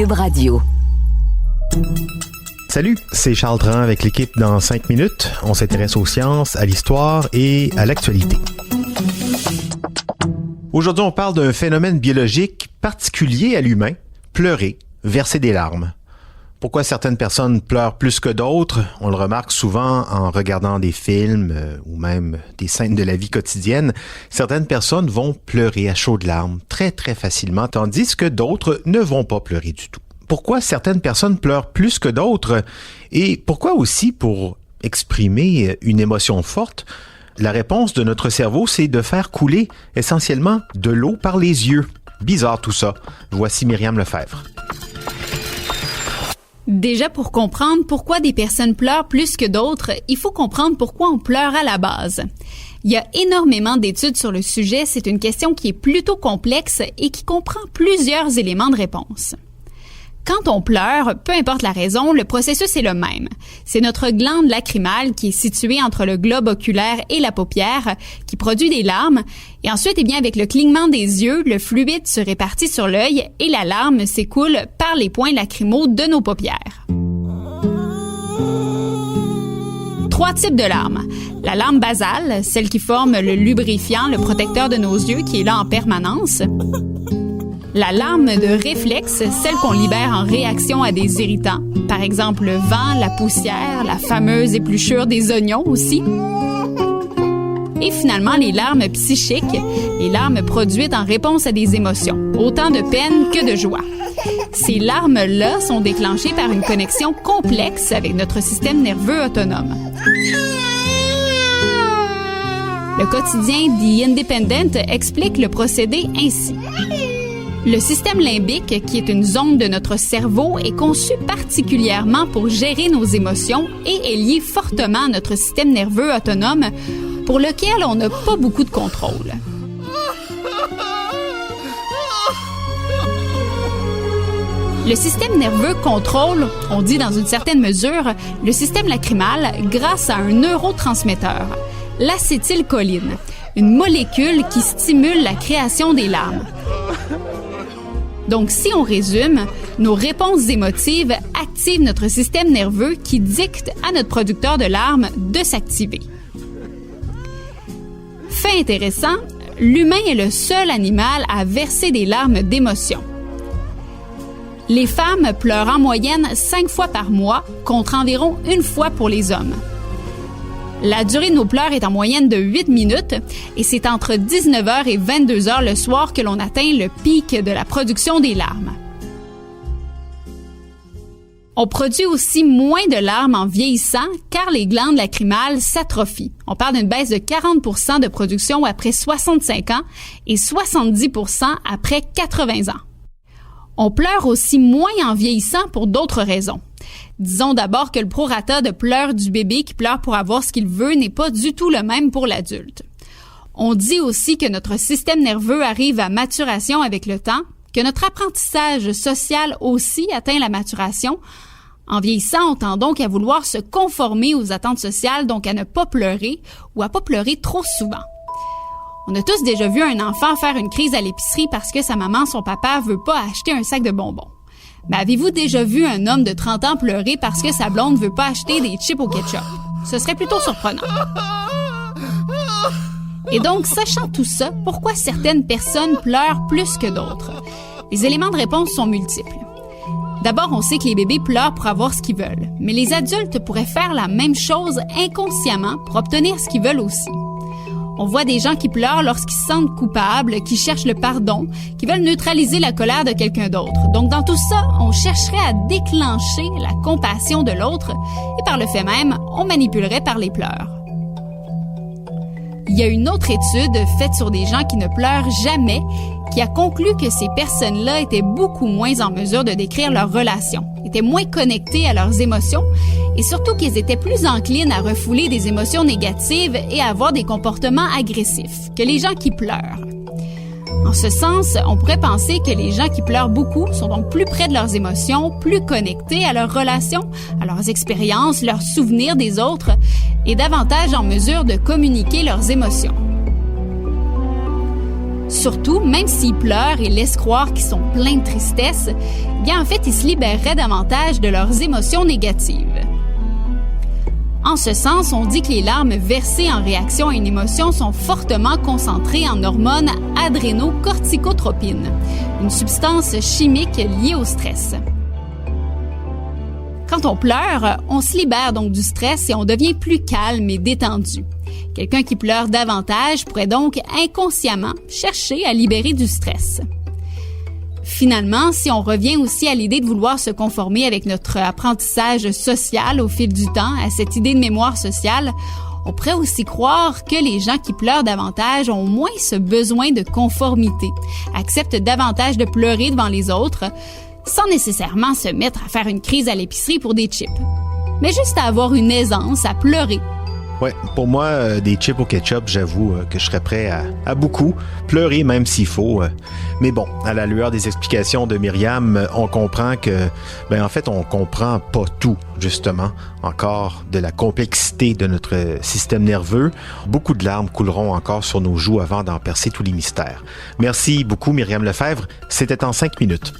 Cube Radio. Salut, c'est Charles Dran avec l'équipe dans 5 minutes. On s'intéresse aux sciences, à l'histoire et à l'actualité. Aujourd'hui, on parle d'un phénomène biologique particulier à l'humain, pleurer, verser des larmes. Pourquoi certaines personnes pleurent plus que d'autres? On le remarque souvent en regardant des films ou même des scènes de la vie quotidienne. Certaines personnes vont pleurer à chaudes larmes très très facilement, tandis que d'autres ne vont pas pleurer du tout. Pourquoi certaines personnes pleurent plus que d'autres? Et pourquoi aussi, pour exprimer une émotion forte, la réponse de notre cerveau, c'est de faire couler essentiellement de l'eau par les yeux. Bizarre tout ça. Voici Myriam Lefebvre. Déjà, pour comprendre pourquoi des personnes pleurent plus que d'autres, il faut comprendre pourquoi on pleure à la base. Il y a énormément d'études sur le sujet, c'est une question qui est plutôt complexe et qui comprend plusieurs éléments de réponse. Quand on pleure, peu importe la raison, le processus est le même. C'est notre glande lacrymale qui est située entre le globe oculaire et la paupière qui produit des larmes. Et ensuite, avec le clignement des yeux, le fluide se répartit sur l'œil et la larme s'écoule par les points lacrymaux de nos paupières. 3 types de larmes. La larme basale, celle qui forme le lubrifiant, le protecteur de nos yeux qui est là en permanence. La larme de réflexe, celle qu'on libère en réaction à des irritants, par exemple le vent, la poussière, la fameuse épluchure des oignons aussi. Et finalement, les larmes psychiques, les larmes produites en réponse à des émotions, autant de peine que de joie. Ces larmes-là sont déclenchées par une connexion complexe avec notre système nerveux autonome. Le quotidien The Independent explique le procédé ainsi. Le système limbique, qui est une zone de notre cerveau, est conçu particulièrement pour gérer nos émotions et est lié fortement à notre système nerveux autonome pour lequel on n'a pas beaucoup de contrôle. Le système nerveux contrôle, on dit dans une certaine mesure, le système lacrymal grâce à un neurotransmetteur, l'acétylcholine, une molécule qui stimule la création des larmes. Donc, si on résume, nos réponses émotives activent notre système nerveux qui dicte à notre producteur de larmes de s'activer. Fait intéressant, l'humain est le seul animal à verser des larmes d'émotion. Les femmes pleurent en moyenne 5 fois par mois, contre environ 1 fois pour les hommes. La durée de nos pleurs est en moyenne de 8 minutes et c'est entre 19h et 22h le soir que l'on atteint le pic de la production des larmes. On produit aussi moins de larmes en vieillissant car les glandes lacrymales s'atrophient. On parle d'une baisse de 40% de production après 65 ans et 70% après 80 ans. On pleure aussi moins en vieillissant pour d'autres raisons. Disons d'abord que le prorata de pleurs du bébé qui pleure pour avoir ce qu'il veut n'est pas du tout le même pour l'adulte. On dit aussi que notre système nerveux arrive à maturation avec le temps, que notre apprentissage social aussi atteint la maturation. En vieillissant, on tend donc à vouloir se conformer aux attentes sociales, donc à ne pas pleurer ou à pas pleurer trop souvent. On a tous déjà vu un enfant faire une crise à l'épicerie parce que sa maman, son papa, veut pas acheter un sac de bonbons. Mais avez-vous déjà vu un homme de 30 ans pleurer parce que sa blonde veut pas acheter des chips au ketchup? Ce serait plutôt surprenant. Et donc, sachant tout ça, pourquoi certaines personnes pleurent plus que d'autres? Les éléments de réponse sont multiples. D'abord, on sait que les bébés pleurent pour avoir ce qu'ils veulent. Mais les adultes pourraient faire la même chose inconsciemment pour obtenir ce qu'ils veulent aussi. On voit des gens qui pleurent lorsqu'ils se sentent coupables, qui cherchent le pardon, qui veulent neutraliser la colère de quelqu'un d'autre. Donc, dans tout ça, on chercherait à déclencher la compassion de l'autre et par le fait même, on manipulerait par les pleurs. Il y a une autre étude faite sur des gens qui ne pleurent jamais qui a conclu que ces personnes-là étaient beaucoup moins en mesure de décrire leurs relations, étaient moins connectées à leurs émotions et surtout qu'ils étaient plus enclines à refouler des émotions négatives et à avoir des comportements agressifs que les gens qui pleurent. En ce sens, on pourrait penser que les gens qui pleurent beaucoup sont donc plus près de leurs émotions, plus connectés à leurs relations, à leurs expériences, leurs souvenirs des autres et davantage en mesure de communiquer leurs émotions. Surtout, même s'ils pleurent et laissent croire qu'ils sont pleins de tristesse, bien en fait, ils se libéreraient davantage de leurs émotions négatives. En ce sens, on dit que les larmes versées en réaction à une émotion sont fortement concentrées en hormones adrénocorticotropines, une substance chimique liée au stress. Quand on pleure, on se libère donc du stress et on devient plus calme et détendu. Quelqu'un qui pleure davantage pourrait donc inconsciemment chercher à libérer du stress. Finalement, si on revient aussi à l'idée de vouloir se conformer avec notre apprentissage social au fil du temps, à cette idée de mémoire sociale, on pourrait aussi croire que les gens qui pleurent davantage ont moins ce besoin de conformité, acceptent davantage de pleurer devant les autres, sans nécessairement se mettre à faire une crise à l'épicerie pour des chips, mais juste à avoir une aisance à pleurer. Ouais, pour moi, des chips au ketchup, j'avoue que je serais prêt à beaucoup, pleurer même s'il faut. Mais bon, à la lueur des explications de Myriam, on comprend que, en fait, on comprend pas tout, justement, encore de la complexité de notre système nerveux. Beaucoup de larmes couleront encore sur nos joues avant d'en percer tous les mystères. Merci beaucoup, Myriam Lefebvre. C'était en 5 minutes.